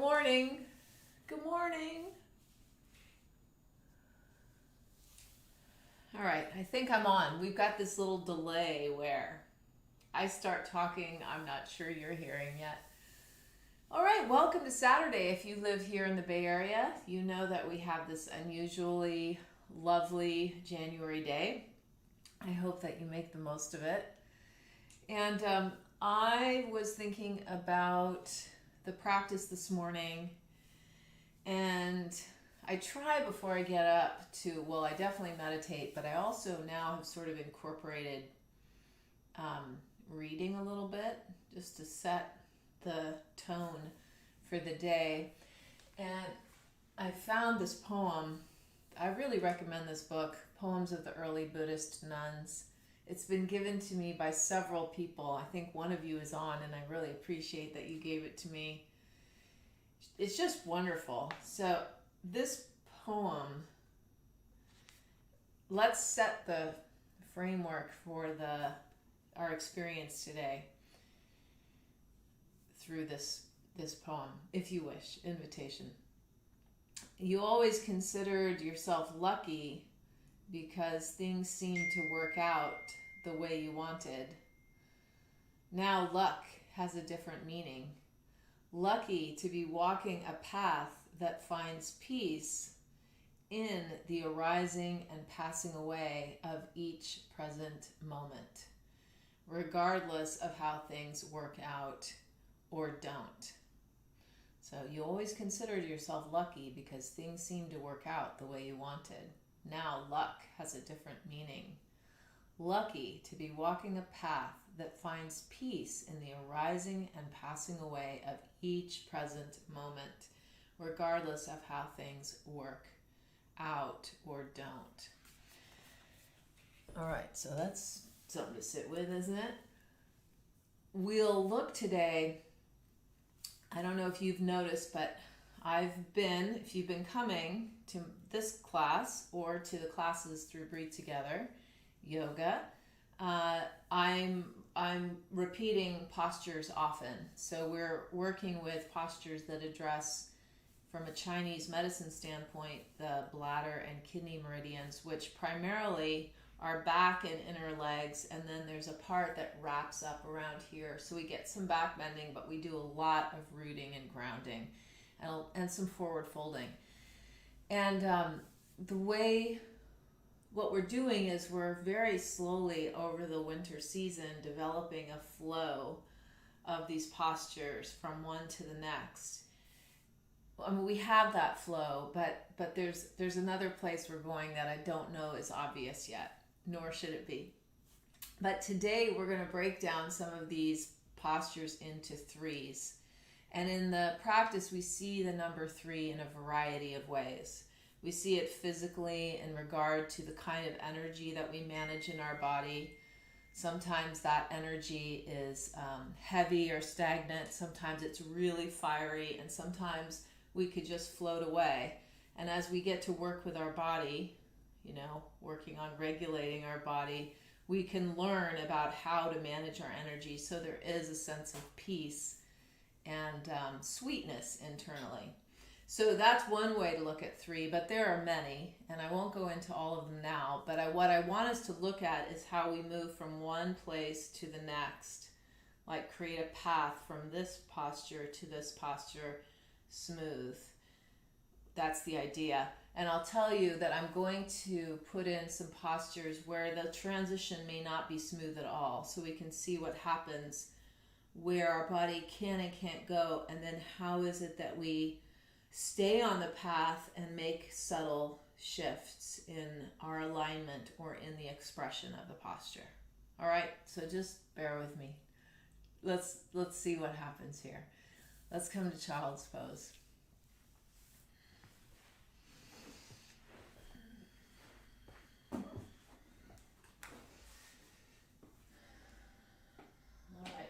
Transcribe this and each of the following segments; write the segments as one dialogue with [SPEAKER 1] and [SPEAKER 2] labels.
[SPEAKER 1] morning. Good morning. All right, I think I'm on. We've got this little delay where I start talking, I'm not sure you're hearing yet. All right, welcome to Saturday. If you live here in the Bay Area, you know that we have this unusually lovely January day. I hope that you make the most of it. And I was thinking about the practice this morning, and I try before I get up to, well, I definitely meditate, but I also now have sort of incorporated reading a little bit just to set the tone for the day. And I found this poem. I really recommend this book, Poems of the Early Buddhist Nuns. It's been given to me by several people. I think one of you is on, and I really appreciate that you gave it to me. It's just wonderful. So this poem, let's set the framework for our experience today through this poem, if you wish, invitation. You always considered yourself lucky because things seemed to work out the way you wanted. Now luck has a different meaning. Lucky to be walking a path that finds peace in the arising and passing away of each present moment, regardless of how things work out or don't. So you always considered yourself lucky because things seemed to work out the way you wanted. Now luck has a different meaning. Lucky to be walking a path that finds peace in the arising and passing away of each present moment, regardless of how things work out or don't. All right, so that's something to sit with, isn't it? We'll look today, I don't know if you've noticed, but if you've been coming to this class or to the classes through Breathe Together yoga, I'm repeating postures often. So we're working with postures that address, from a Chinese medicine standpoint, the bladder and kidney meridians, which primarily are back and inner legs, and then there's a part that wraps up around here. So we get some back bending, but we do a lot of rooting and grounding and some forward folding. And what we're doing is we're very slowly over the winter season developing a flow of these postures from one to the next. I mean, we have that flow, but there's another place we're going that I don't know is obvious yet, nor should it be. But today we're going to break down some of these postures into threes. And in the practice, we see the number 3 in a variety of ways. We see it physically in regard to the kind of energy that we manage in our body. Sometimes that energy is heavy or stagnant. Sometimes it's really fiery, and sometimes we could just float away. And as we get to work with our body, working on regulating our body, we can learn about how to manage our energy so there is a sense of peace and sweetness internally. So that's one way to look at 3, but there are many, and I won't go into all of them now, but what I want us to look at is how we move from one place to the next, like create a path from this posture to this posture, smooth. That's the idea. And I'll tell you that I'm going to put in some postures where the transition may not be smooth at all, so we can see what happens where our body can and can't go, and then how is it that we stay on the path and make subtle shifts in our alignment or in the expression of the posture. All right, so just bear with me. Let's see what happens here. Let's come to Child's Pose.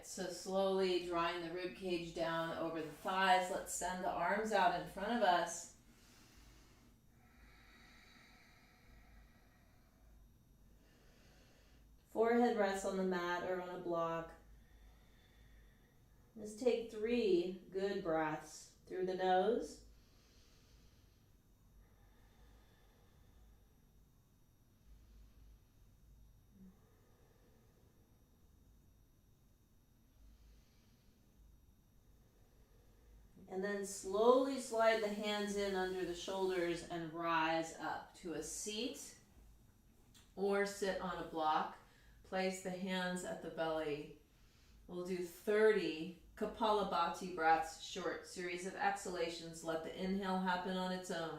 [SPEAKER 1] So slowly drawing the rib cage down over the thighs. Let's send the arms out in front of us. Forehead rests on the mat or on a block. Just take 3 good breaths.
[SPEAKER 2] through the nose. And then slowly slide the hands in under the shoulders and rise up to a seat or sit on a block. Place the hands at the belly. We'll do 30 Kapalabhati breaths, short series of exhalations. Let the inhale happen on its own.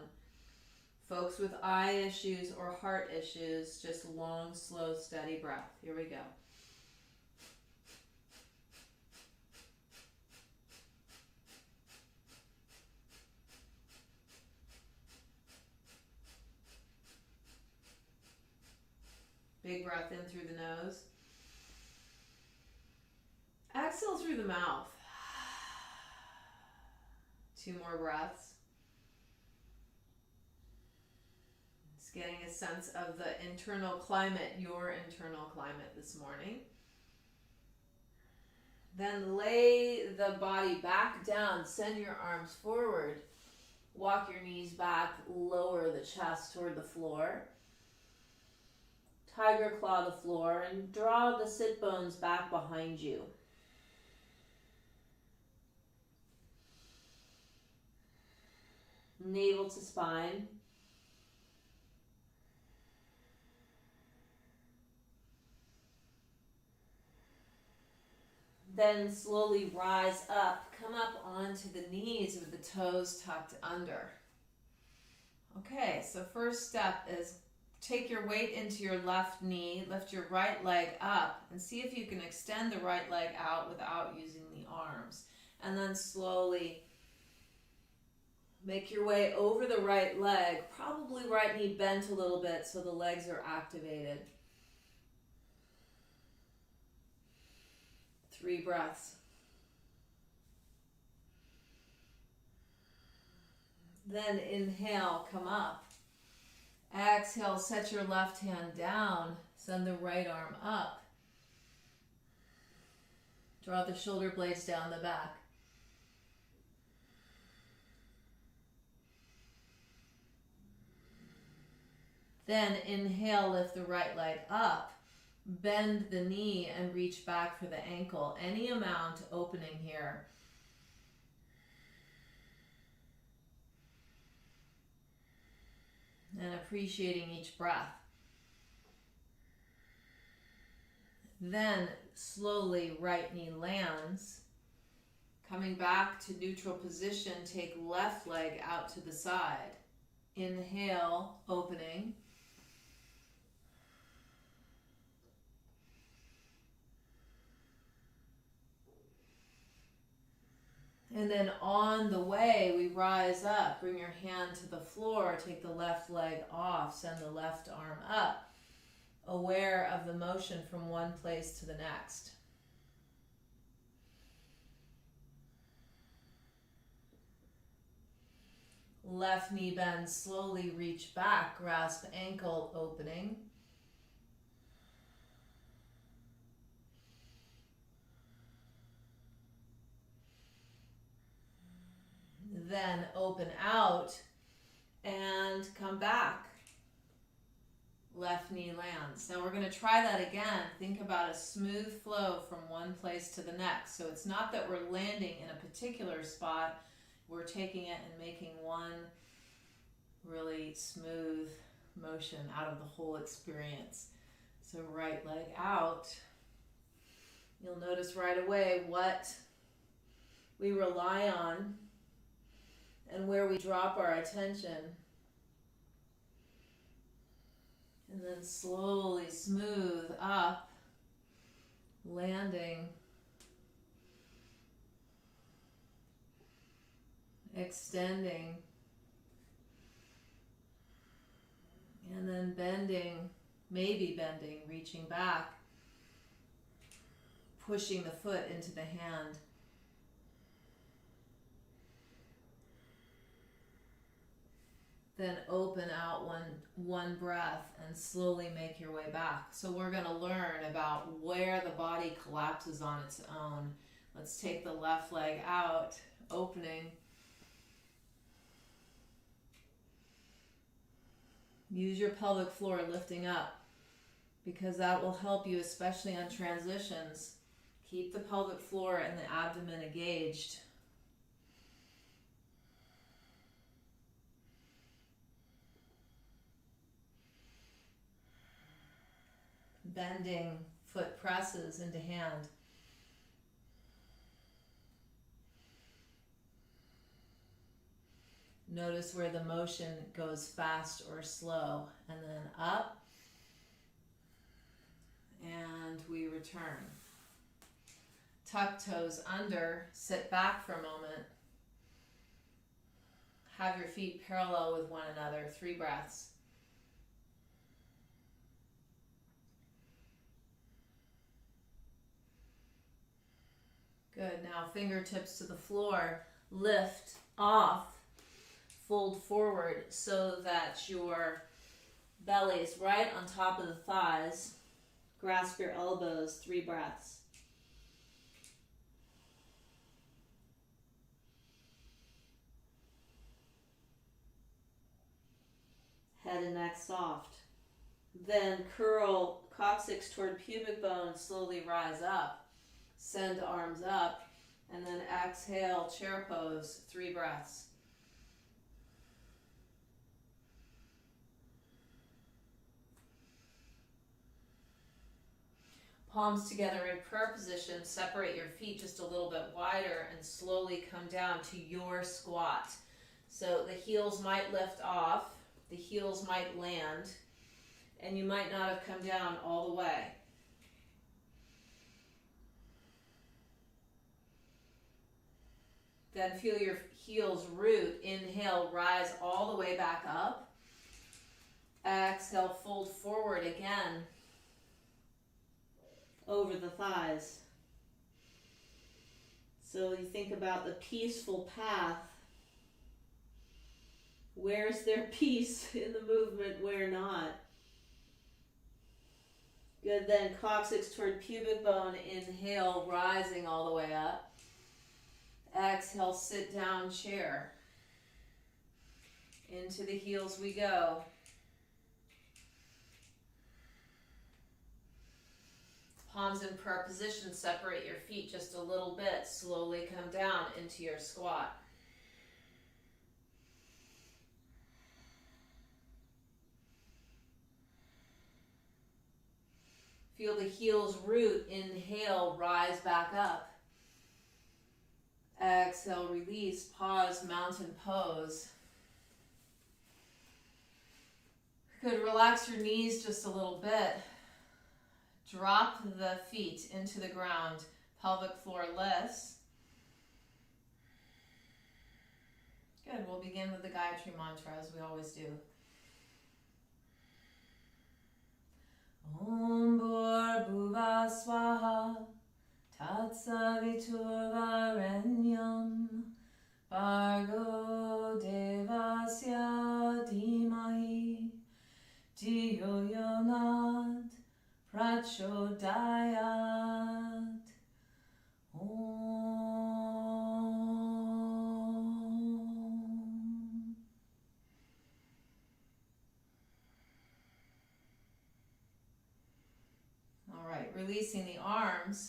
[SPEAKER 2] Folks with eye issues or heart issues, just long, slow, steady breath. Here we go. Big breath in through the nose. Exhale through the mouth. 2 more breaths. Just getting a sense of the internal climate, your internal climate this morning. Then lay the body back down. Send your arms forward. Walk your knees back. Lower the chest toward the floor. Tiger claw the floor and draw the sit bones back behind you. Navel to spine. Then slowly rise up. Come up onto the knees with the toes tucked under. Okay, so first step is take your weight into your left knee, lift your right leg up, and see if you can extend the right leg out without using the arms. And then slowly make your way over the right leg, probably right knee bent a little bit so the legs are activated. 3 breaths. Then inhale, come up. Exhale, set your left hand down. Send the right arm up. Draw the shoulder blades down the back. Then inhale, lift the right leg up. Bend the knee and reach back for the ankle. Any amount opening here. And appreciating each breath. Then slowly right knee lands. Coming back to neutral position, take left leg out to the side. Inhale, opening. And then on the way, we rise up. Bring your hand to the floor. Take the left leg off. Send the left arm up. Aware of the motion from one place to the next. Left knee bends. Slowly reach back. Grasp ankle, opening. Then open out and come back. Left knee lands. Now we're going to try that again. Think about a smooth flow from one place to the next. So it's not that we're landing in a particular spot. We're taking it and making one really smooth motion out of the whole experience. So right leg out. You'll notice right away what we rely on and where we drop our attention. And then slowly smooth up, landing, extending, and then bending, maybe bending, reaching back, pushing the foot into the hand. Then open out one breath and slowly make your way back. So we're going to learn about where the body collapses on its own. Let's take the left leg out, opening. Use your pelvic floor lifting up, because that will help you, especially on transitions. Keep the pelvic floor and the abdomen engaged. Bending foot presses into hand. Notice where the motion goes fast or slow, and then up, and we return. Tuck toes under, sit back for a moment. Have your feet parallel with one another, 3 breaths. Good, now fingertips to the floor, lift off, fold forward so that your belly is right on top of the thighs. Grasp your elbows, 3 breaths. Head and neck soft. Then curl coccyx toward pubic bone, slowly rise up. Send arms up, and then exhale, chair pose, 3 breaths. Palms together in prayer position, separate your feet just a little bit wider and slowly come down to your squat. So the heels might lift off, the heels might land, and you might not have come down all the way. Then feel your heels root. Inhale, rise all the way back up. Exhale, fold forward again over the thighs. So you think about the peaceful path. Where's there peace in the movement, where not? Good, then coccyx toward pubic bone. Inhale, rising all the way up. Exhale, sit down chair. Into the heels we go. Palms in prayer position, separate your feet just a little bit. Slowly come down into your squat. Feel the heels root. Inhale, rise back up. Exhale, release, pause, mountain pose. Good, relax your knees just a little bit. Drop the feet into the ground. Pelvic floor lifts. Good, we'll begin with the Gayatri mantra as we always do. Om Bhur Swaha Tatsaviturvarenyam Bhargo Devasya Dhimahi Dhiyo Yonat Prachodayat. Om. All right, releasing the arms.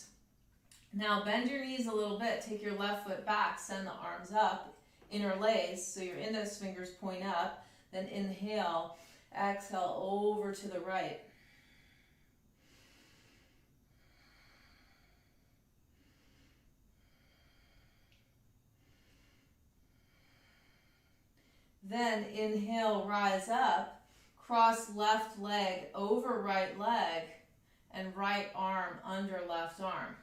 [SPEAKER 2] Now bend your knees a little bit. Take your left foot back. Send the arms up. Interlace, so your index fingers point up. Then inhale. Exhale over to the right. Then inhale, rise up. Cross left leg over right leg and right arm under left arm.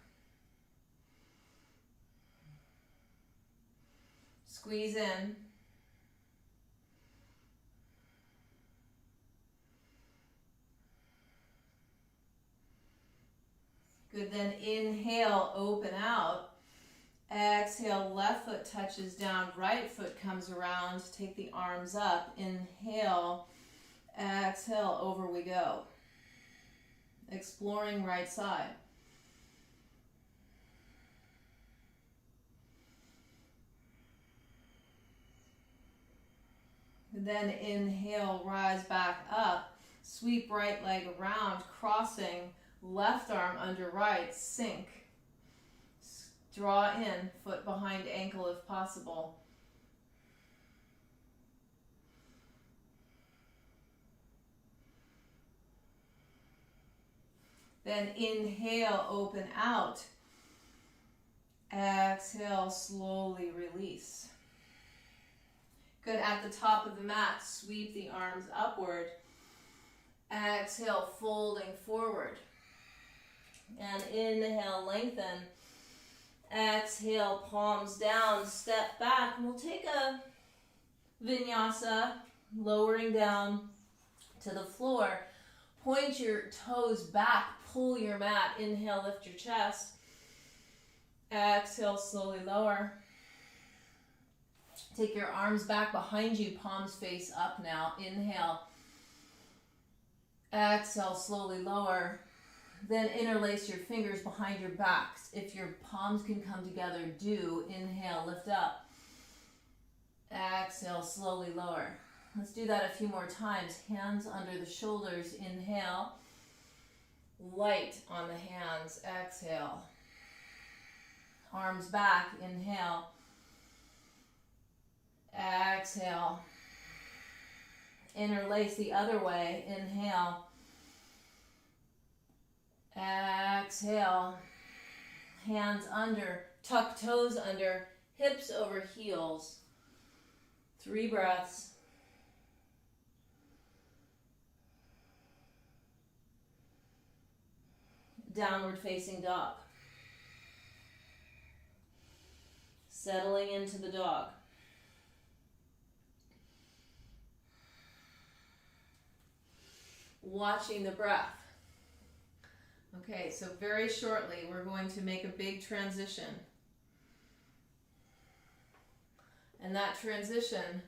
[SPEAKER 2] Squeeze in. Good, then inhale, open out. Exhale, left foot touches down, right foot comes around. Take the arms up. Inhale, exhale, over we go. Exploring right side. Then inhale, rise back up. Sweep right leg around, crossing left arm under right, sink. Draw in, foot behind ankle if possible. Then inhale, open out. Exhale, slowly release. Good, at the top of the mat, sweep the arms upward. Exhale, folding forward. And inhale, lengthen. Exhale, palms down, step back. And we'll take a vinyasa, lowering down to the floor. Point your toes back, pull your mat. Inhale, lift your chest. Exhale, slowly lower. Take your arms back behind you, palms face up now. Inhale. Exhale, slowly lower. Then interlace your fingers behind your backs. If your palms can come together, do. Inhale, lift up. Exhale, slowly lower. Let's do that a few more times. Hands under the shoulders. Inhale. Light on the hands. Exhale. Arms back. Inhale. Exhale. Interlace the other way. Inhale. Exhale. Hands under. Tuck toes under. Hips over heels. 3 breaths. Downward facing dog. Settling into the dog. Watching the breath. Okay, so very shortly we're going to make a big transition. And that transition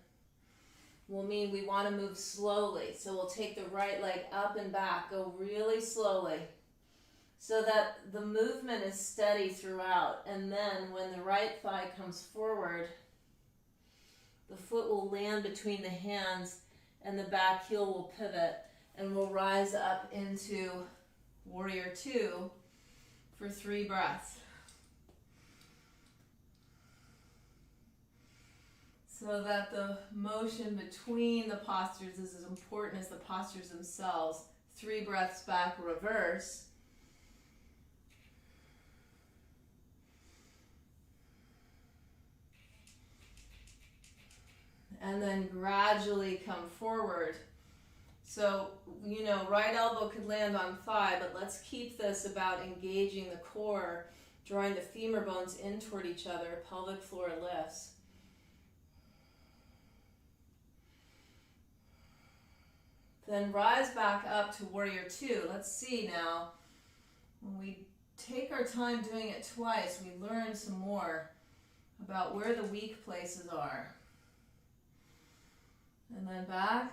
[SPEAKER 2] will mean we want to move slowly. So we'll take the right leg up and back, go really slowly, so that the movement is steady throughout. And then when the right thigh comes forward, the foot will land between the hands and the back heel will pivot, and we'll rise up into Warrior 2 for 3 breaths. So that the motion between the postures is as important as the postures themselves. 3 breaths back, reverse. And then gradually come forward. So, right elbow could land on thigh, but let's keep this about engaging the core, drawing the femur bones in toward each other, pelvic floor lifts. Then rise back up to Warrior 2. Let's see now. When we take our time doing it twice, we learn some more about where the weak places are. And then back.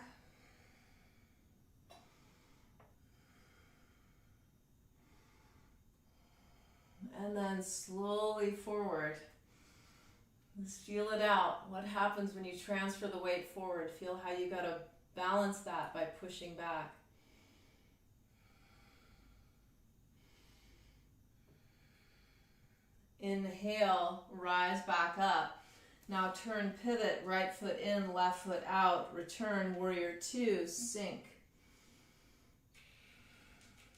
[SPEAKER 2] And then slowly forward. Just feel it out. What happens when you transfer the weight forward? Feel how you got to balance that by pushing back. Inhale, rise back up. Now turn, pivot, right foot in, left foot out. Return, Warrior 2, sink.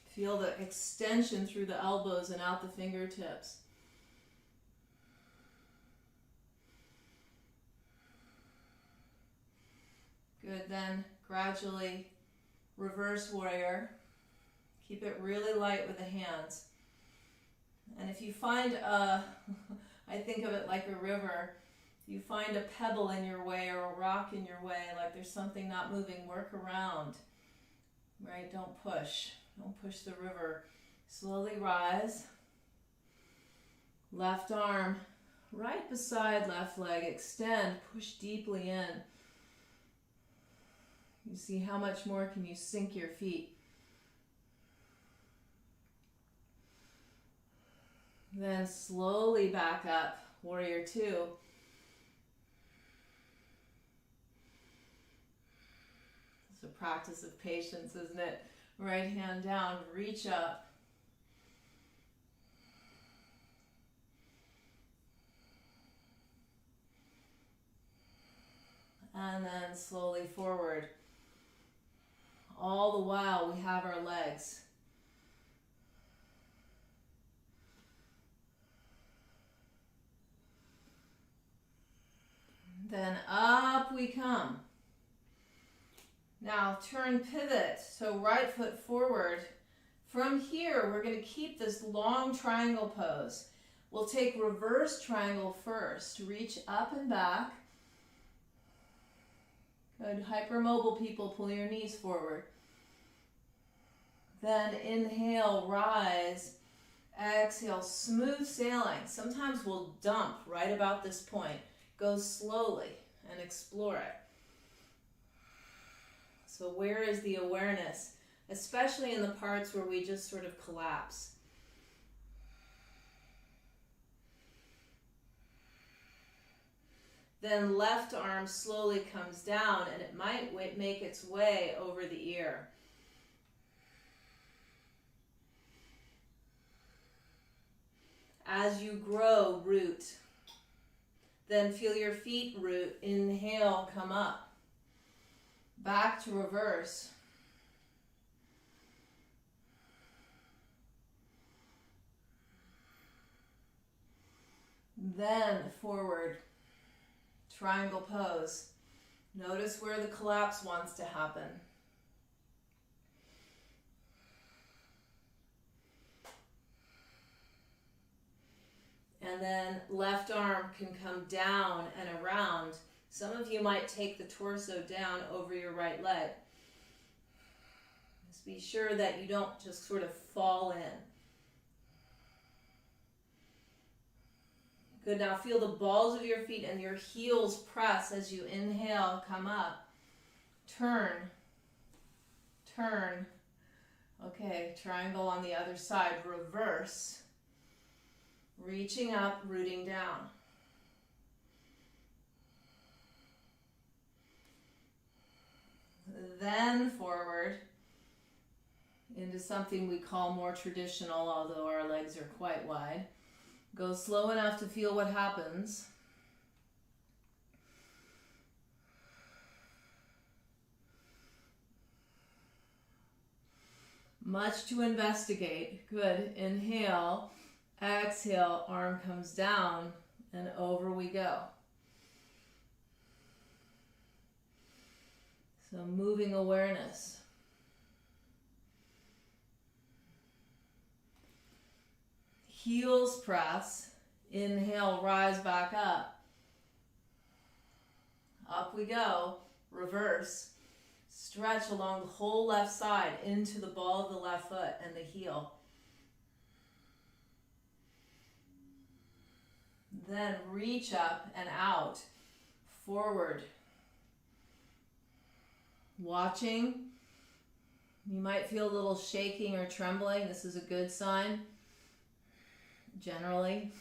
[SPEAKER 2] Feel the extension through the elbows and out the fingertips. Good, then gradually reverse warrior. Keep it really light with the hands. And if you find I think of it like a river, you find a pebble in your way or a rock in your way, like there's something not moving, work around, right? Don't push. Don't push the river. Slowly rise. Left arm right beside left leg. Extend. Push deeply in. You see how much more can you sink your feet. Then slowly back up. Warrior 2. a practice of patience, isn't it? Right hand down, reach up. And then slowly forward. All the while we have our legs. Then up we come. Now turn pivot, so right foot forward. From here, we're going to keep this long triangle pose. We'll take reverse triangle first. Reach up and back. Good. Hypermobile people, pull your knees forward. Then inhale, rise. Exhale, smooth sailing. Sometimes we'll dump right about this point. Go slowly and explore it. So where is the awareness? Especially in the parts where we just sort of collapse. Then left arm slowly comes down and it might make its way over the ear. As you grow, root. Then feel your feet root. Inhale, come up. Back to reverse. Then forward. Triangle pose. Notice where the collapse wants to happen. And then left arm can come down and around. Some of you might take the torso down over your right leg. Just be sure that you don't just sort of fall in. Good, now feel the balls of your feet and your heels press as you inhale, come up. Turn, turn. Okay, triangle on the other side, reverse. Reaching up, rooting down. Then forward into something we call more traditional, although our legs are quite wide. Go slow enough to feel what happens. Much to investigate. Good. Inhale. Exhale. Arm comes down and over we go. So moving awareness. Heels press. Inhale, rise back up. Up we go. Reverse. Stretch along the whole left side into the ball of the left foot and the heel. Then reach up and out. Forward. Watching. You might feel a little shaking or trembling. This is a good sign. Generally.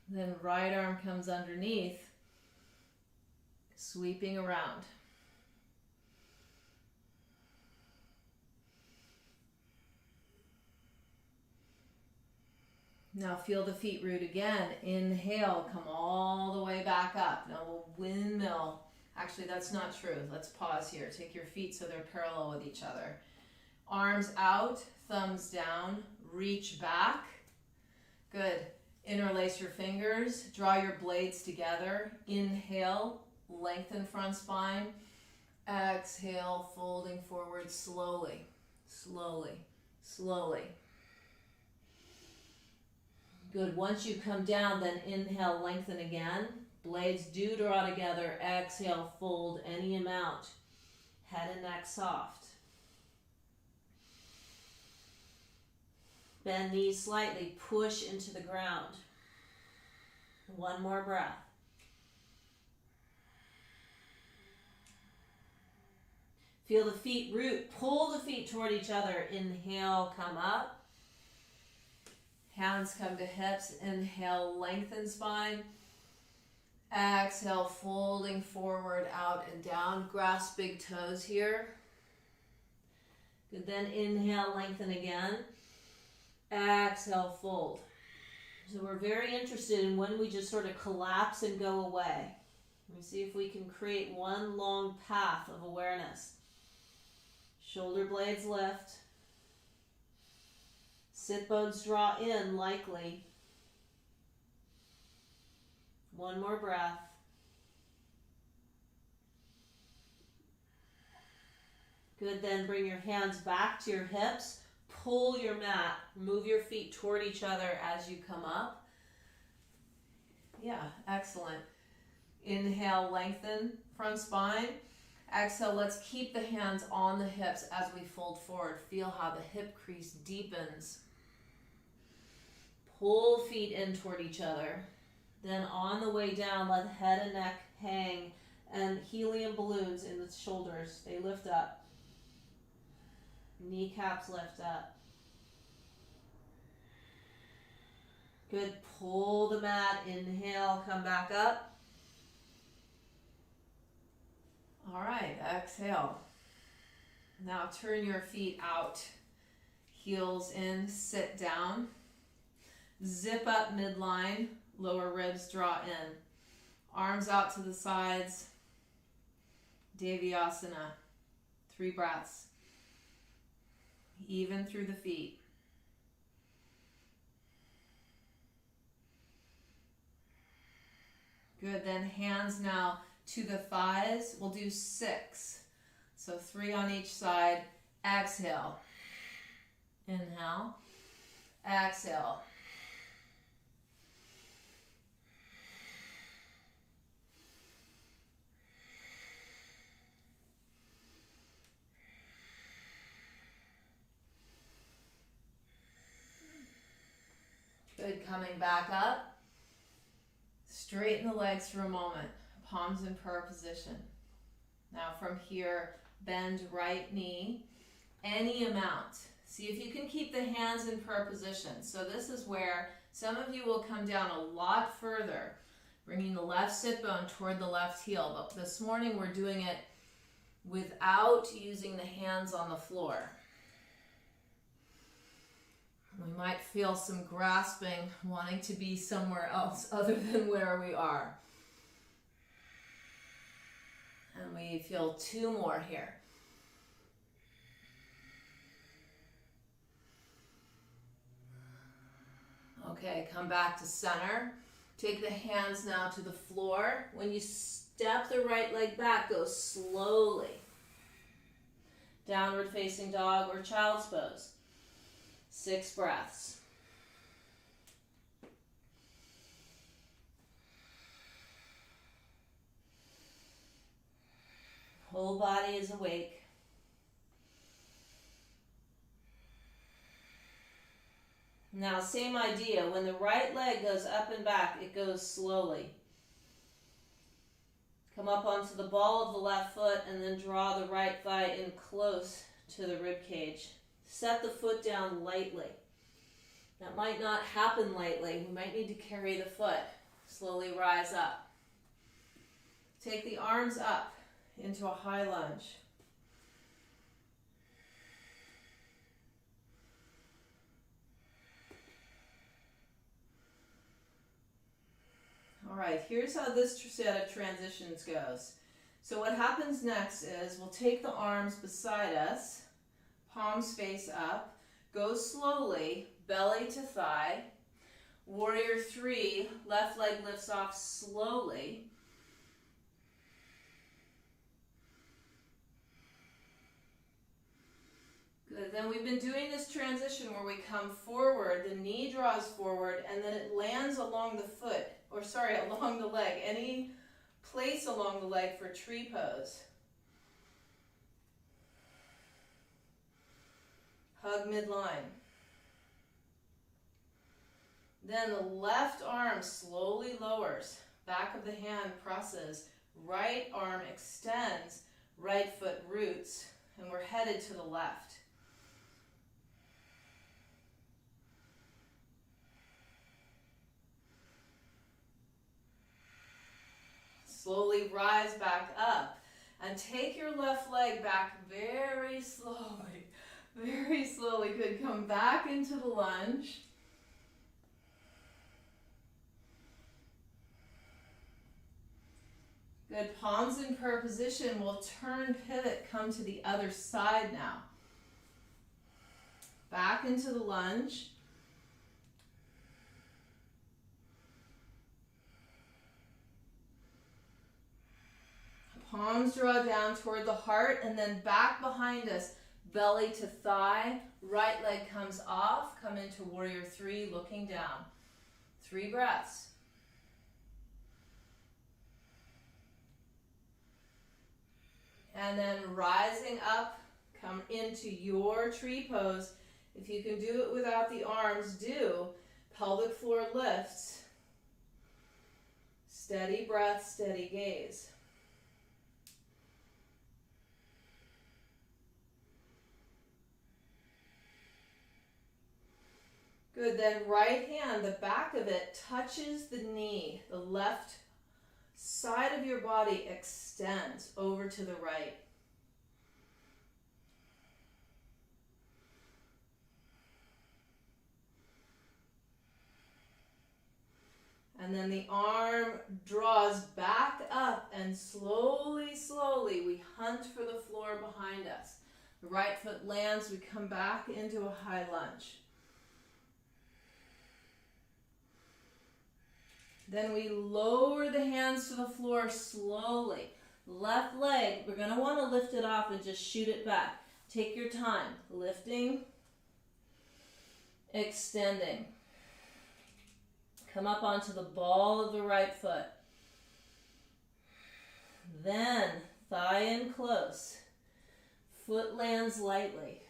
[SPEAKER 2] Then right arm comes underneath, sweeping around. Now feel the feet root again. Inhale, come all the way back up. Now we'll windmill. Actually, that's not true. Let's pause here. Take your feet so they're parallel with each other. Arms out, thumbs down, reach back. Good. Interlace your fingers, draw your blades together. Inhale, lengthen front spine. Exhale, folding forward slowly, slowly, slowly. Good. Once you come down, then inhale, lengthen again. Blades do draw together. Exhale, fold any amount. Head and neck soft. Bend knees slightly, push into the ground. One more breath. Feel the feet root, pull the feet toward each other. Inhale, come up. Hands come to hips. Inhale, lengthen spine. Exhale, folding forward, out and down. Grasp big toes here. Good, then inhale, lengthen again. Exhale, fold. So we're very interested in when we just sort of collapse and go away. Let me see if we can create one long path of awareness. Shoulder blades lift. Sit bones draw in, likely. One more breath. Good, then bring your hands back to your hips. Pull your mat. Move your feet toward each other as you come up. Yeah, excellent. Inhale, lengthen front spine. Exhale, let's keep the hands on the hips as we fold forward. Feel how the hip crease deepens. Pull feet in toward each other. Then on the way down, let head and neck hang and helium balloons in the shoulders. They lift up. Kneecaps lift up. Good. Pull the mat. Inhale, come back up. All right, exhale. Now turn your feet out. Heels in, sit down. Zip up midline. Lower ribs draw in. Arms out to the sides. Virasana. 3 breaths. Even through the feet. Good, then hands now to the thighs. We'll do 6. So 3 on each side. Exhale. Inhale. Exhale. Good, coming back up. Straighten the legs for a moment. Palms in prayer position. Now from here, bend right knee. Any amount. See if you can keep the hands in prayer position. So this is where some of you will come down a lot further, bringing the left sit bone toward the left heel. But this morning we're doing it without using the hands on the floor. We might feel some grasping, wanting to be somewhere else other than where we are. And we feel 2 more here. Okay, come back to center. Take the hands now to the floor. When you step the right leg back, go slowly. Downward facing dog or child's pose. 6 breaths. Whole body is awake. Now, same idea. When the right leg goes up and back, it goes slowly. Come up onto the ball of the left foot and then draw the right thigh in close to the rib cage. Set the foot down lightly. That might not happen lightly. We might need to carry the foot. Slowly rise up. Take the arms up into a high lunge. All right, here's how this set of transitions goes. So what happens next is we'll take the arms beside us, palms face up, go slowly, belly to thigh. Warrior 3, left leg lifts off slowly. Good, then we've been doing this transition where we come forward, the knee draws forward, and then it lands along the foot, along the leg, any place along the leg for tree pose. Hug midline. Then the left arm slowly lowers, back of the hand presses, right arm extends, right foot roots, and we're headed to the left. slowly rise back up. And take your left leg back very slowly. Very slowly. Good. Come back into the lunge. Good. Palms in prayer position. We'll turn, pivot, come to the other side now. Back into the lunge. Palms draw down toward the heart and then back behind us, belly to thigh. Right leg comes off. Come into warrior three, looking down. 3 breaths. And then rising up, come into your tree pose. If you can do it without the arms, do. Pelvic floor lifts. Steady breath, steady gaze. Good, then right hand, the back of it touches the knee. The left side of your body extends over to the right. And then the arm draws back up and slowly, slowly we hunt for the floor behind us. The right foot lands, we come back into a high lunge. Then we lower the hands to the floor slowly. Left leg, we're going to want to lift it off and just shoot it back. Take your time. Lifting, extending. Come up onto the ball of the right foot. Then thigh in close. Foot lands lightly.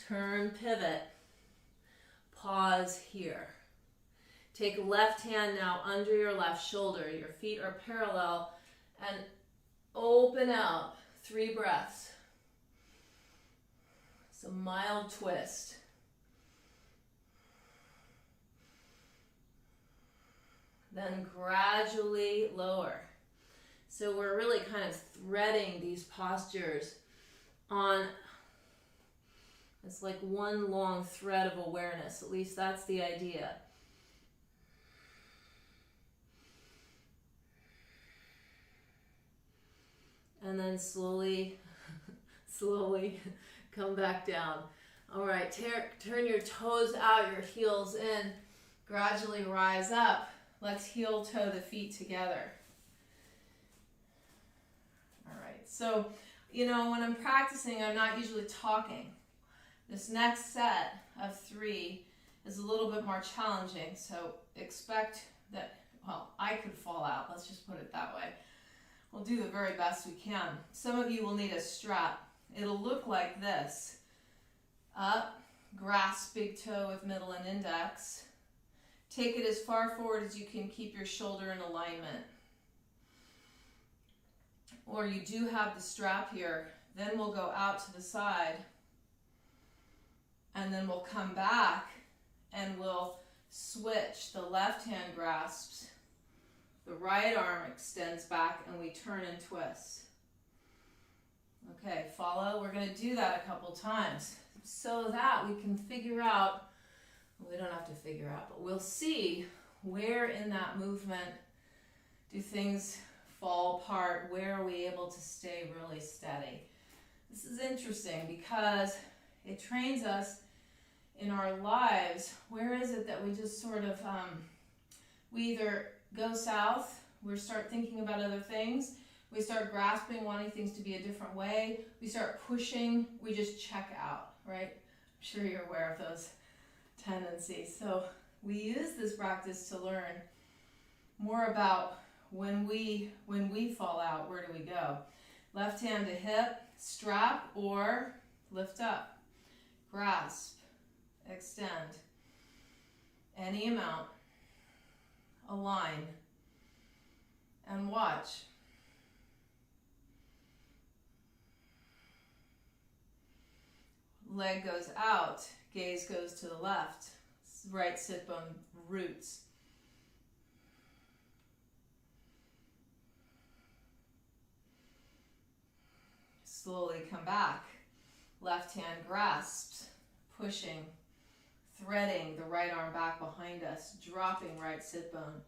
[SPEAKER 2] Turn, pivot. Pause here. Take left hand now under your left shoulder. Your feet are parallel and open out. 3 breaths. It's a mild twist. Then gradually lower. So we're really kind of threading these postures on, it's like one long thread of awareness. At least that's the idea. And then slowly, slowly come back down. All right, turn your toes out, your heels in. Gradually rise up. Let's heel toe the feet together. All right, so, when I'm practicing, I'm not usually talking. This next set of 3 is a little bit more challenging, so expect that, I could fall out. Let's just put it that way. We'll do the very best we can. Some of you will need a strap. It'll look like this. Up, grasp big toe with middle and index. Take it as far forward as you can, keep your shoulder in alignment. Or you do have the strap here. Then we'll go out to the side. And then we'll come back and we'll switch. The left hand grasps. The right arm extends back and we turn and twist. Okay, follow. We're going to do that a couple times so that we can figure out, we don't have to figure out, but we'll see where in that movement do things fall apart, where are we able to stay really steady. This is interesting because it trains us in our lives. Where is it that we just sort of, we either go south, we start thinking about other things, we start grasping, wanting things to be a different way, we start pushing, we just check out, right? I'm sure you're aware of those tendencies. So we use this practice to learn more about when we fall out, where do we go? Left hand to hip, strap or lift up, grasp, extend, any amount, align, and watch. Leg goes out, gaze goes to the left, right sit bone roots. Slowly come back. Left hand grasps, pushing, threading the right arm back behind us, dropping right sit bone.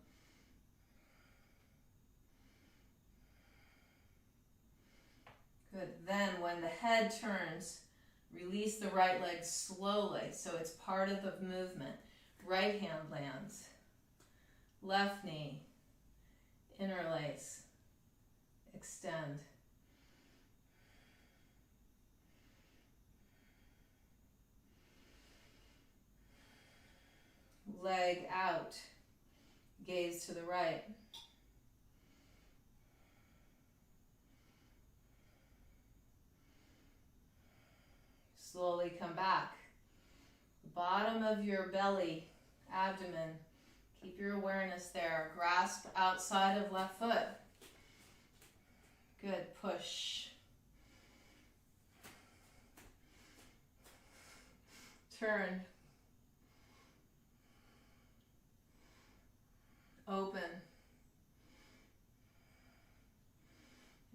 [SPEAKER 2] Good. Then when the head turns, release the right leg slowly so it's part of the movement. Right hand lands. Left knee, interlace, extend. Leg out, gaze to the right. Slowly come back. Bottom of your belly, abdomen. Keep your awareness there. Grasp outside of left foot. Good. Push. Turn. Open.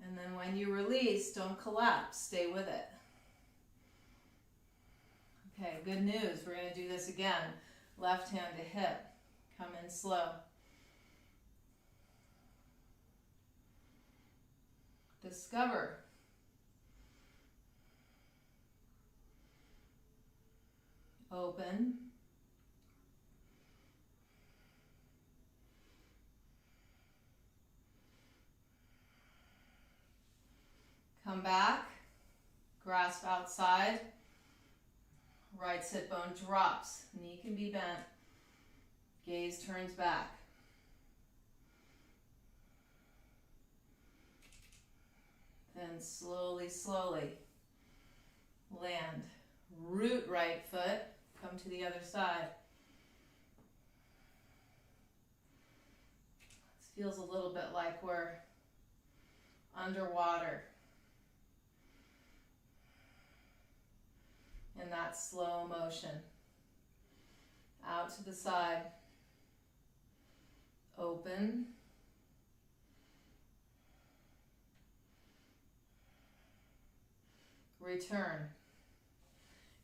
[SPEAKER 2] And then when you release, don't collapse. Stay with it. Okay, good news. We're going to do this again. Left hand to hip. Come in slow. Discover. Open. Come back. Grasp outside. Right sit bone drops. Knee can be bent. Gaze turns back. Then slowly, slowly land. Root right foot. Come to the other side. This feels a little bit like we're underwater. In that slow motion. Out to the side. Open. Return.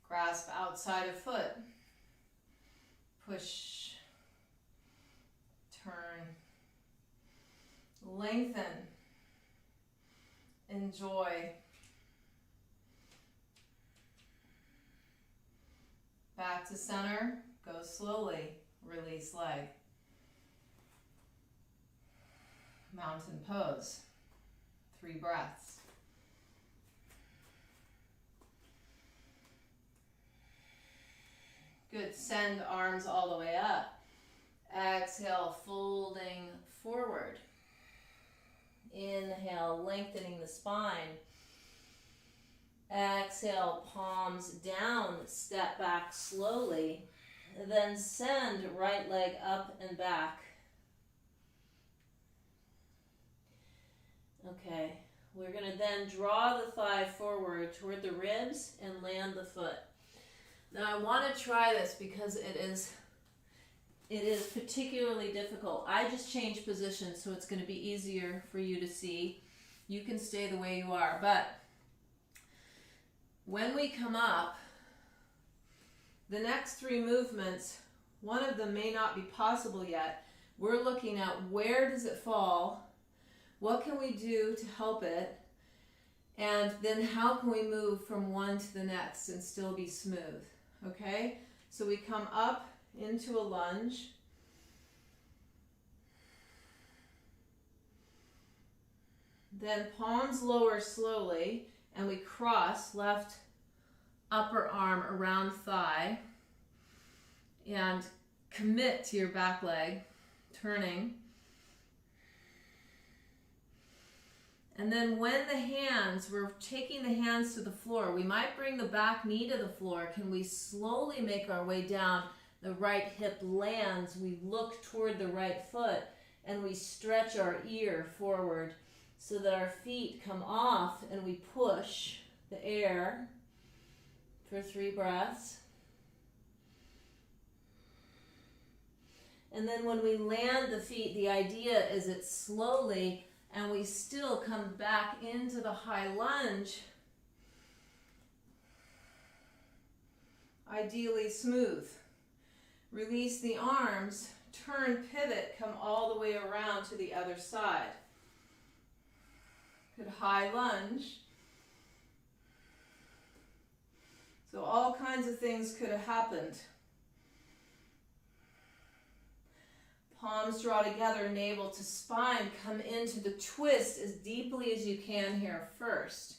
[SPEAKER 2] Grasp outside of foot. Push. Turn. Lengthen. Enjoy. Back to center, go slowly, release leg. Mountain pose, 3 breaths. Good, send arms all the way up. Exhale, folding forward. Inhale, lengthening the spine. Exhale, palms down, step back slowly, then send right leg up and back. Okay, we're going to then draw the thigh forward toward the ribs and land the foot. Now I want to try this because it is particularly difficult. I just changed positions so it's going to be easier for you to see. You can stay the way you are, but when we come up, the next 3 movements, one of them may not be possible yet. We're looking at where does it fall, what can we do to help it, and then how can we move from one to the next and still be smooth, okay? So we come up into a lunge. Then palms lower slowly. And we cross left upper arm around thigh and commit to your back leg, turning. And then when the hands, we're taking the hands to the floor. We might bring the back knee to the floor. Can we slowly make our way down? The right hip lands. We look toward the right foot and we stretch our ear forward, so that our feet come off and we push the air for 3 breaths. And then when we land the feet, the idea is it's slowly and we still come back into the high lunge ideally smooth. Release the arms, turn, pivot, come all the way around to the other side. Good high lunge. So all kinds of things could have happened. Palms draw together, navel to spine. Come into the twist as deeply as you can here first.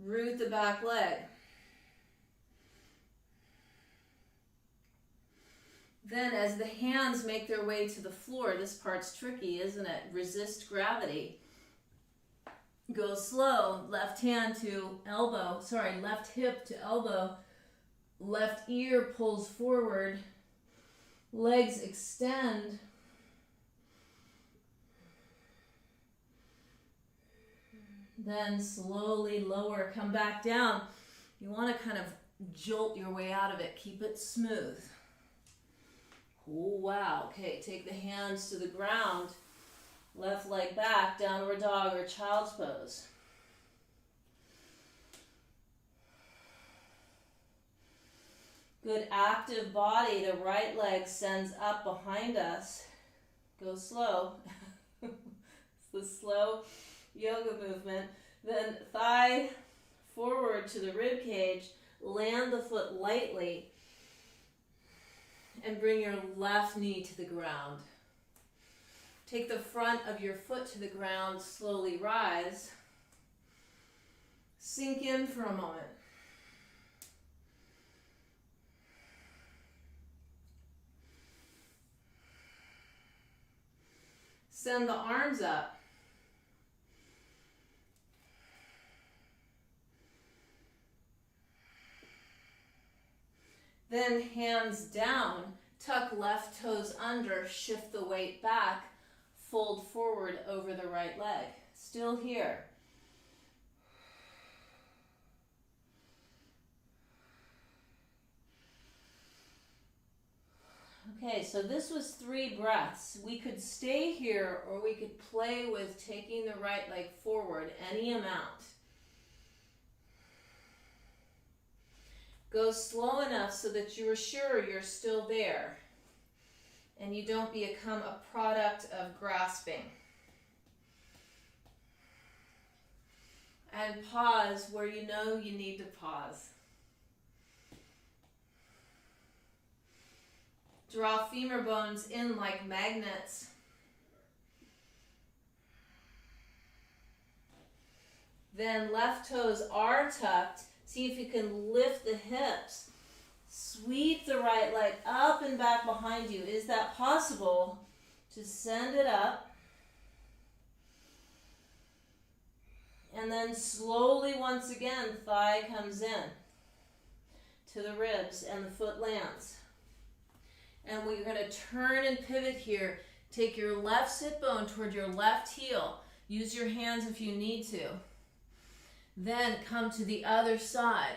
[SPEAKER 2] Root the back leg. Then as the hands make their way to the floor, this part's tricky, isn't it? Resist gravity. Go slow, left hand to elbow, left hip to elbow. Left ear pulls forward. Legs extend. Then slowly lower, come back down. You want to kind of jolt your way out of it. Keep it smooth. Oh, wow. Okay, take the hands to the ground. Left leg back, downward dog or child's pose. Good active body. The right leg sends up behind us. Go slow. It's the slow yoga movement. Then thigh forward to the rib cage. Land the foot lightly. And bring your left knee to the ground. Take the front of your foot to the ground. Slowly rise. Sink in for a moment. Send the arms up. Then hands down, tuck left toes under, shift the weight back, fold forward over the right leg. Still here. Okay, so this was 3 breaths. We could stay here or we could play with taking the right leg forward, any amount. Go slow enough so that you are sure you're still there and you don't become a product of grasping. And pause where you know you need to pause. Draw femur bones in like magnets. Then left toes are tucked. See if you can lift the hips. Sweep the right leg up and back behind you. Is that possible? Just send it up. And then slowly once again, thigh comes in to the ribs and the foot lands. And we're going to turn and pivot here. Take your left sit bone toward your left heel. Use your hands if you need to. Then come to the other side.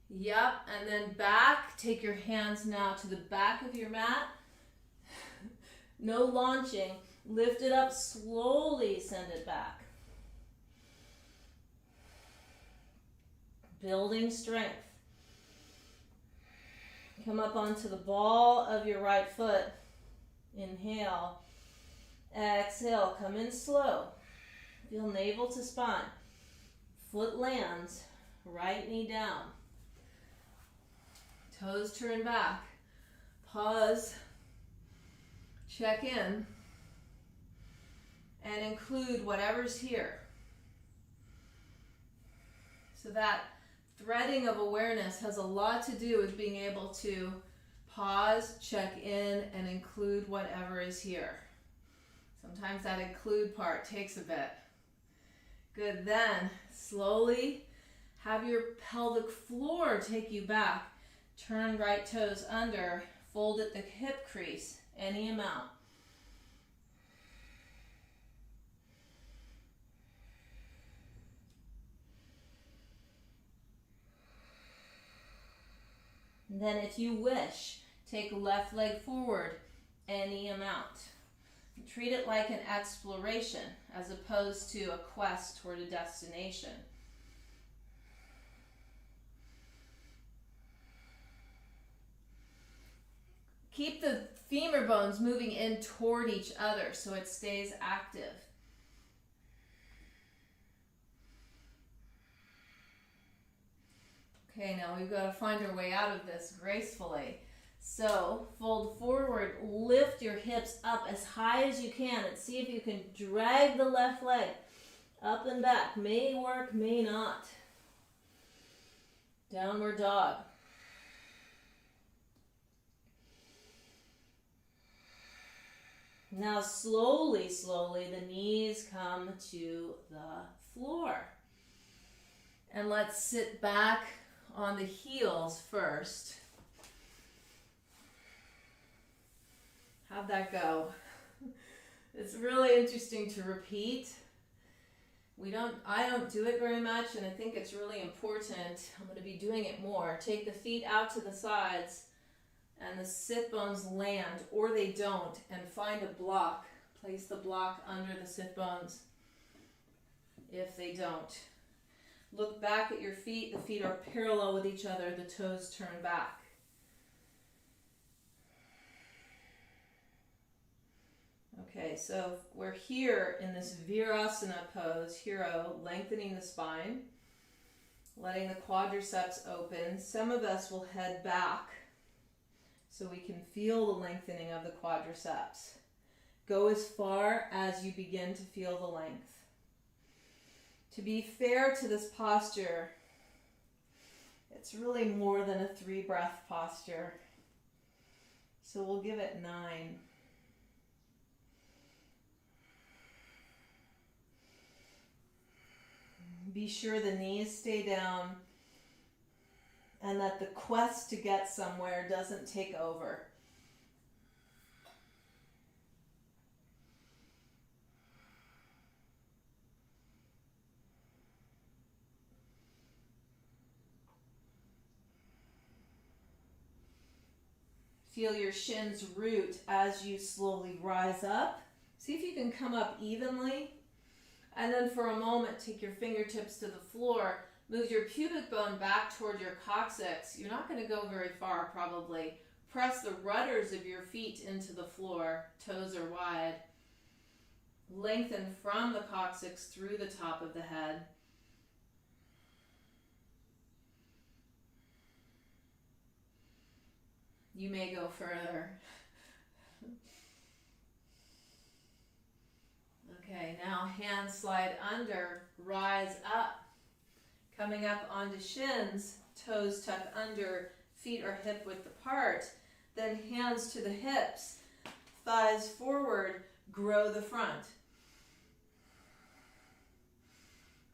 [SPEAKER 2] Yep, and then back. Take your hands now to the back of your mat. No launching. Lift it up slowly, send it back. Building strength. Come up onto the ball of your right foot. Inhale. Exhale, come in slow. Feel navel to spine. Foot lands, right knee down. Toes turn back. Pause. Check in. And include whatever's here. So that threading of awareness has a lot to do with being able to pause, check in, and include whatever is here. Sometimes that include part takes a bit. Good, then slowly have your pelvic floor take you back. Turn right toes under, fold at the hip crease, any amount. And then if you wish, take left leg forward, any amount. Treat it like an exploration as opposed to a quest toward a destination. Keep the femur bones moving in toward each other so it stays active. Okay, now we've got to find our way out of this gracefully. So, fold forward, lift your hips up as high as you can, and see if you can drag the left leg up and back. May work, may not. Downward dog. Now slowly, the knees come to the floor. And let's sit back on the heels first. How'd that go? It's really interesting to repeat. I don't do it very much, and I think it's really important. I'm going to be doing it more. Take the feet out to the sides, and the sit bones land, or they don't, and find a block. Place the block under the sit bones if they don't. Look back at your feet. The feet are parallel with each other. The toes turn back. Okay, so we're here in this Virasana Pose, hero, lengthening the spine, letting the quadriceps open. Some of us will head back so we can feel the lengthening of the quadriceps. Go as far as you begin to feel the length. To be fair to this posture, it's really more than a 3-breath posture. So we'll give it 9. Be sure the knees stay down and that the quest to get somewhere doesn't take over. Feel your shins root as you slowly rise up. See if you can come up evenly. And then for a moment, take your fingertips to the floor. Move your pubic bone back toward your coccyx. You're not going to go very far, probably. Press the rudders of your feet into the floor. Toes are wide. Lengthen from the coccyx through the top of the head. You may go further. Okay, now hands slide under, rise up. Coming up onto shins, toes tuck under, feet are hip width apart. Then hands to the hips, thighs forward, grow the front.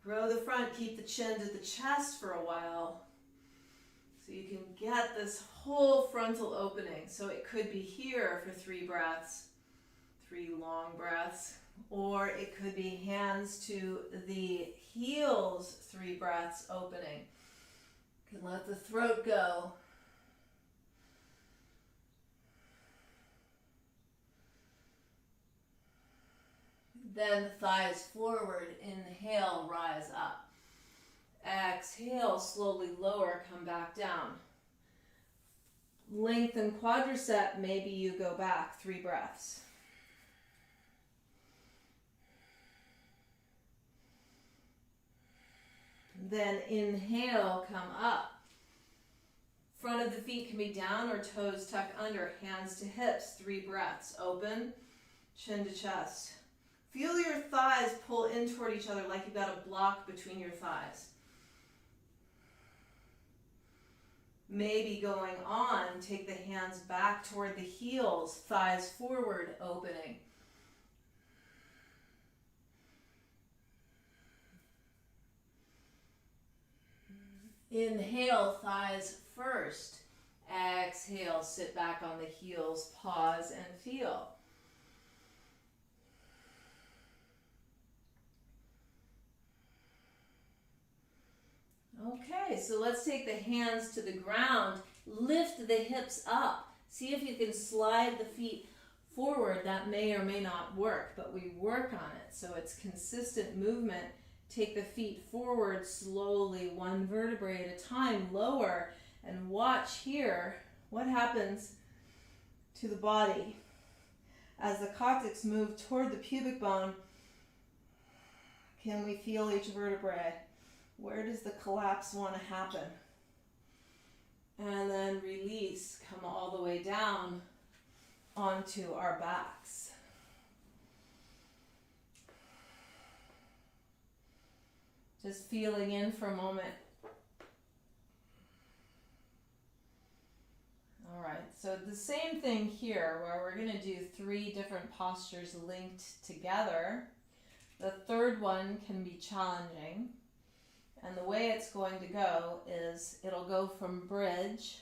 [SPEAKER 2] Grow the front, keep the chin to the chest for a while. So you can get this whole frontal opening. So it could be here for 3 breaths, 3 long breaths. Or it could be hands to the heels, 3 breaths opening. You can let the throat go. Then thighs forward, inhale, rise up. Exhale, slowly lower, come back down. Lengthen quadricep, maybe you go back, 3 breaths. Then inhale, come up. Front of the feet can be down or toes tuck under, hands to hips, 3 breaths. Open, chin to chest. Feel your thighs pull in toward each other like you've got a block between your thighs. Maybe going on, take the hands back toward the heels, thighs forward, opening. Inhale, thighs first. Exhale, sit back on the heels, pause and feel. Okay, so let's take the hands to the ground. Lift the hips up. See if you can slide the feet
[SPEAKER 1] forward, that may or may not work, but we work on it. So it's consistent movement. Take the feet forward slowly, one vertebrae at a time, lower, and watch here what happens to the body. As the coccyx moves toward the pubic bone, can we feel each vertebrae? Where does the collapse want to happen? And then release, come all the way down onto our backs. Just feeling in for a moment. All right, so the same thing here where we're going to do 3 different postures linked together. The third one can be challenging. And the way it's going to go is it'll go from bridge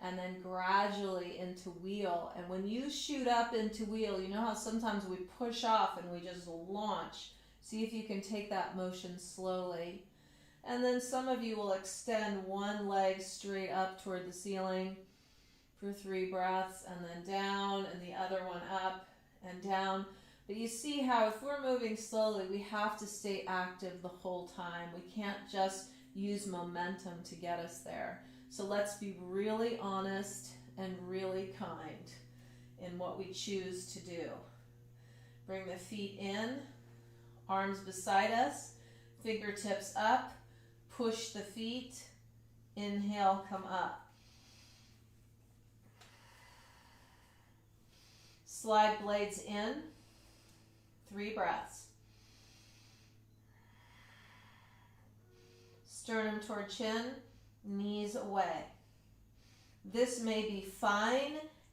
[SPEAKER 1] and then gradually into wheel. And when you shoot up into wheel, you know how sometimes we push off and we just launch. See if you can take that motion slowly. And then some of you will extend one leg straight up toward the ceiling for 3 breaths, and then down, and the other one up and down. But you see how if we're moving slowly, we have to stay active the whole time. We can't just use momentum to get us there. So let's be really honest and really kind in what we choose to do. Bring the feet in, arms beside us, fingertips up, push the feet, inhale, come up. Slide blades in, 3 breaths. Sternum toward chin, knees away. This may be fine.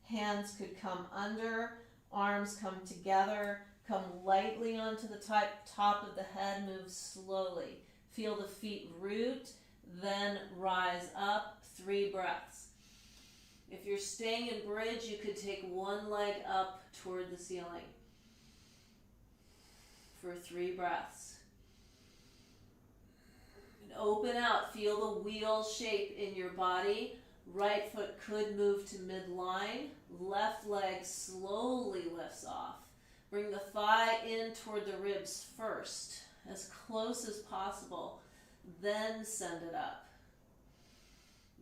[SPEAKER 1] Hands could come under, arms come together, come lightly onto the top of the head, move slowly. Feel the feet root, then rise up, 3 breaths. If you're staying in bridge, you could take one leg up toward the ceiling for 3 breaths. And open out, feel the wheel shape in your body. Right foot could move to midline. Left leg slowly lifts off. Bring the thigh in toward the ribs first, as close as possible. Then send it up.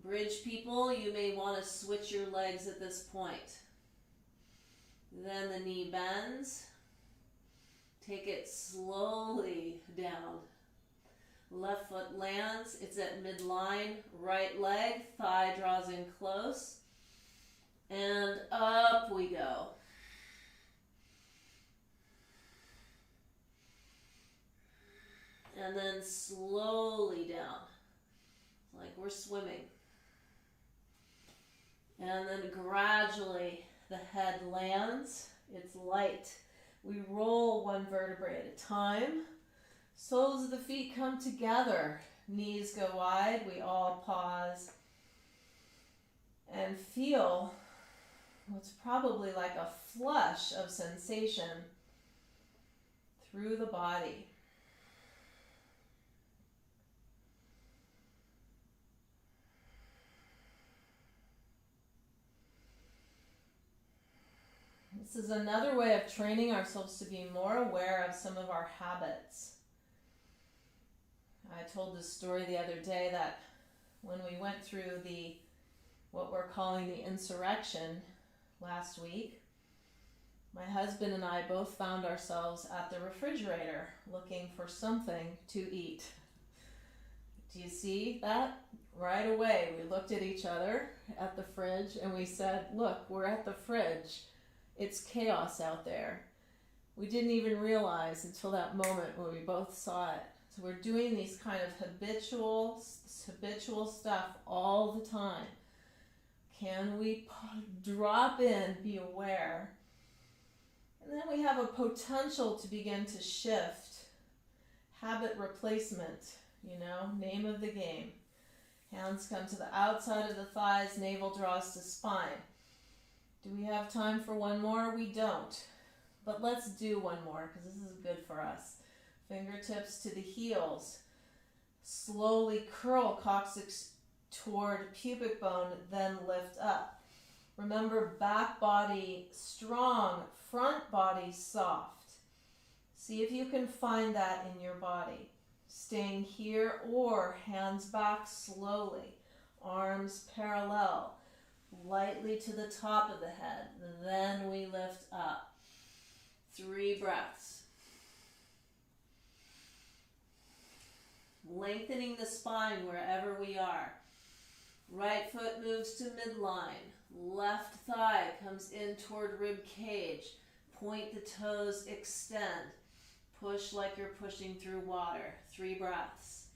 [SPEAKER 1] Bridge people, you may want to switch your legs at this point. Then the knee bends. Take it slowly down. Left foot lands, it's at midline. Right leg, thigh draws in close. And up we go. And then slowly down, like we're swimming. And then gradually the head lands, it's light. We roll one vertebrae at a time. Soles of the feet come together. Knees go wide. We all pause and feel what's probably like a flush of sensation through the body. This is another way of training ourselves to be more aware of some of our habits. I told this story the other day that when we went through what we're calling the insurrection last week, my husband and I both found ourselves at the refrigerator looking for something to eat. Do you see that? Right away, we looked at each other at the fridge and we said, look, we're at the fridge. It's chaos out there. We didn't even realize until that moment when we both saw it. So we're doing these kind of habitual stuff all the time. Can we drop in, be aware? And then we have a potential to begin to shift. Habit replacement, name of the game. Hands come to the outside of the thighs, navel draws to spine. Do we have time for one more? We don't. But let's do one more because this is good for us. Fingertips to the heels. Slowly curl coccyx toward pubic bone, then lift up.
[SPEAKER 2] Remember, back body strong, front body soft. See if you can find that in your body. Staying here or hands back slowly, arms parallel, lightly to the top of the head. Then we lift up. 3 breaths. Lengthening the spine wherever we are. Right foot moves to midline. Left thigh comes in toward rib cage. Point the toes, extend. Push like you're pushing through water. 3 breaths.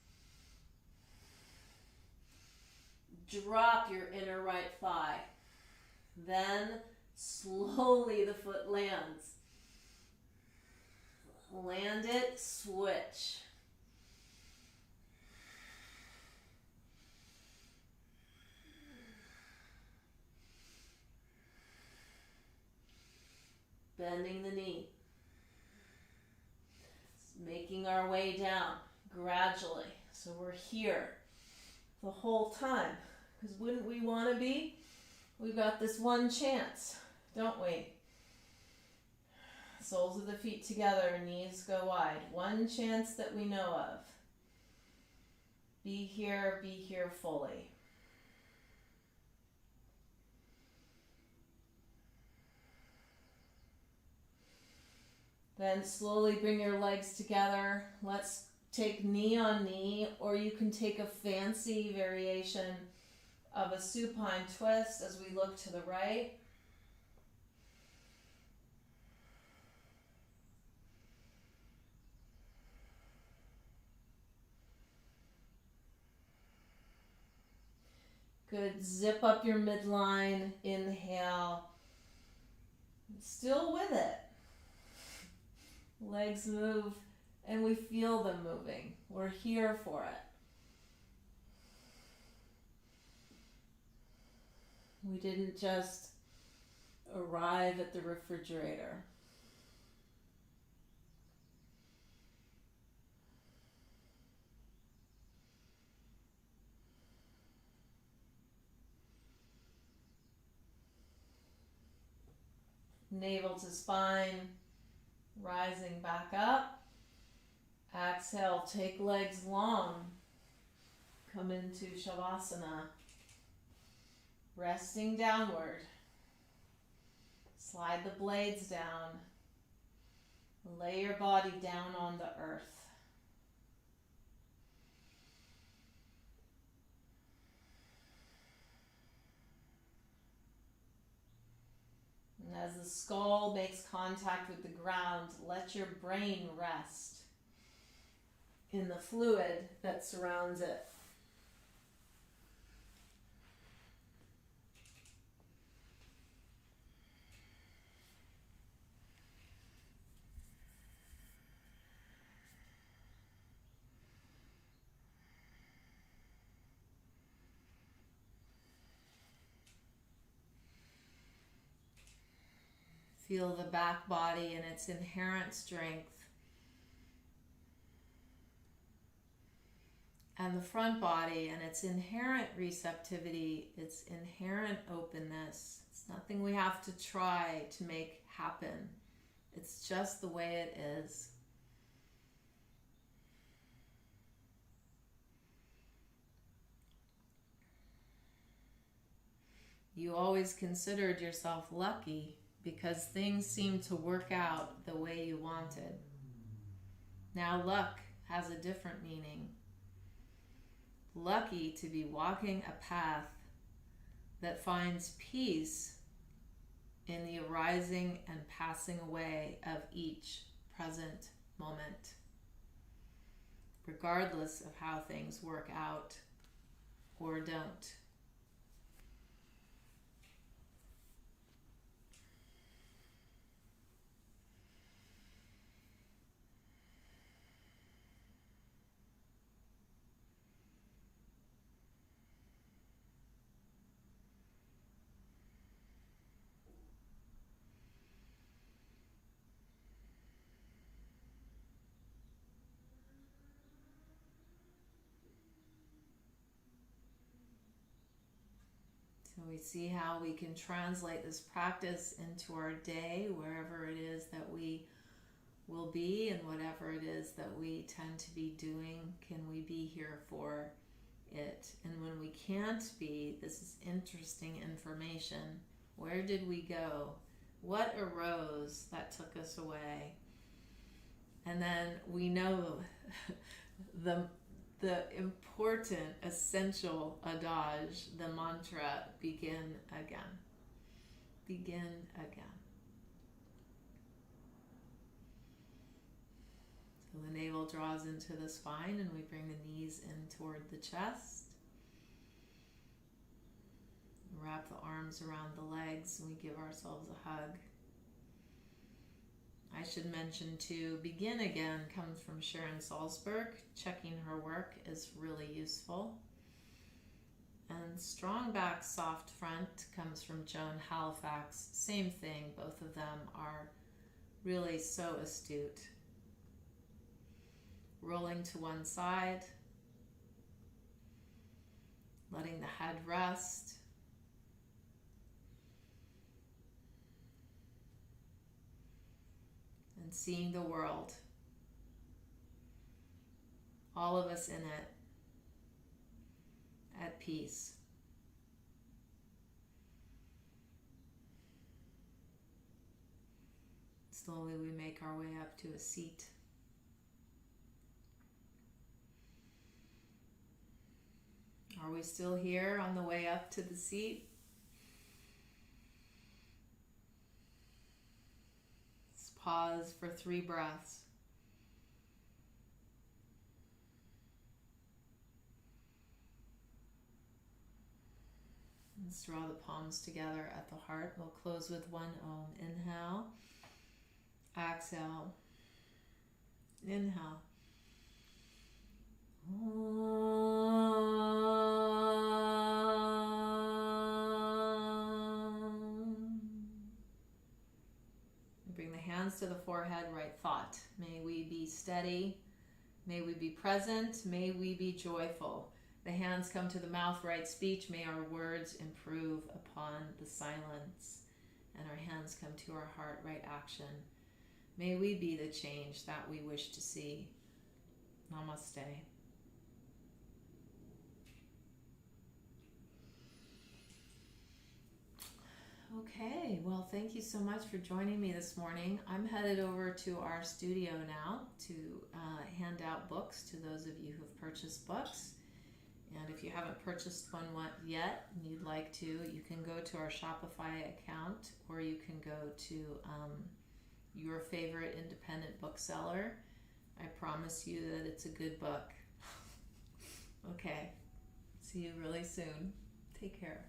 [SPEAKER 2] Drop your inner right thigh. Then slowly the foot lands. Land it, switch. Bending the knee. Making our way down gradually. So we're here the whole time. Because wouldn't we want to be? We've got this one chance, don't we? Soles of the feet together, knees go wide. One chance that we know of. Be here fully. Then slowly bring your legs together. Let's take knee on knee, or you can take a fancy variation of a supine twist as we look to the right. Good. Zip up your midline. Inhale. Still with it. Legs move, and we feel them moving. We're here for it. We didn't just arrive at the refrigerator. Navel to spine. Rising back up. Exhale, take legs long. Come into Shavasana. Resting downward. Slide the blades down. Lay your body down on the earth. And as the skull makes contact with the ground, let your brain rest in the fluid that surrounds it. Feel the back body and its inherent strength, and the front body and its inherent receptivity, its inherent openness. It's nothing we have to try to make happen. It's just the way it is. You always considered yourself lucky because things seemed to work out the way you wanted. Now luck has a different meaning. Lucky to be walking a path that finds peace in the arising and passing away of each present moment, regardless of how things work out or don't.
[SPEAKER 1] we see how we can translate this practice into our day, wherever it is that we will be and whatever it is that we tend to be doing. Can we be here for it? And when we can't be, this is interesting information. Where did we go? What arose that took us away? And then we know the important, essential adage, the mantra, begin again. Begin again. So the navel draws into the spine and we bring the knees in toward the chest. Wrap the arms around the legs and we give ourselves a hug. I should mention too, begin again comes from Sharon Salzberg. Checking her work is really useful. And strong back, soft front comes from Joan Halifax. Same thing, both of them are really so astute. Rolling to one side, letting the head rest. And seeing the world, all of us in it, at peace. Slowly we make our way up to a seat. Are we still here on the way up to the seat? Pause for 3 breaths. Let's draw the palms together at the heart. We'll close with 1 Om. Inhale. Exhale. Inhale. Hands to the forehead, right thought. May we be steady. May we be present. May we be joyful. The hands come to the mouth, right speech. May our words improve upon the silence. And our hands come to our heart, right action. May we be the change that we wish to see. Namaste. Okay, well, thank you so much for joining me this morning. I'm headed over to our studio now to hand out books to those of you who've purchased books. And if you haven't purchased one yet and you'd like to, you can go to our Shopify account, or you can go to your favorite independent bookseller. I promise you that it's a good book. Okay, see you really soon. Take care.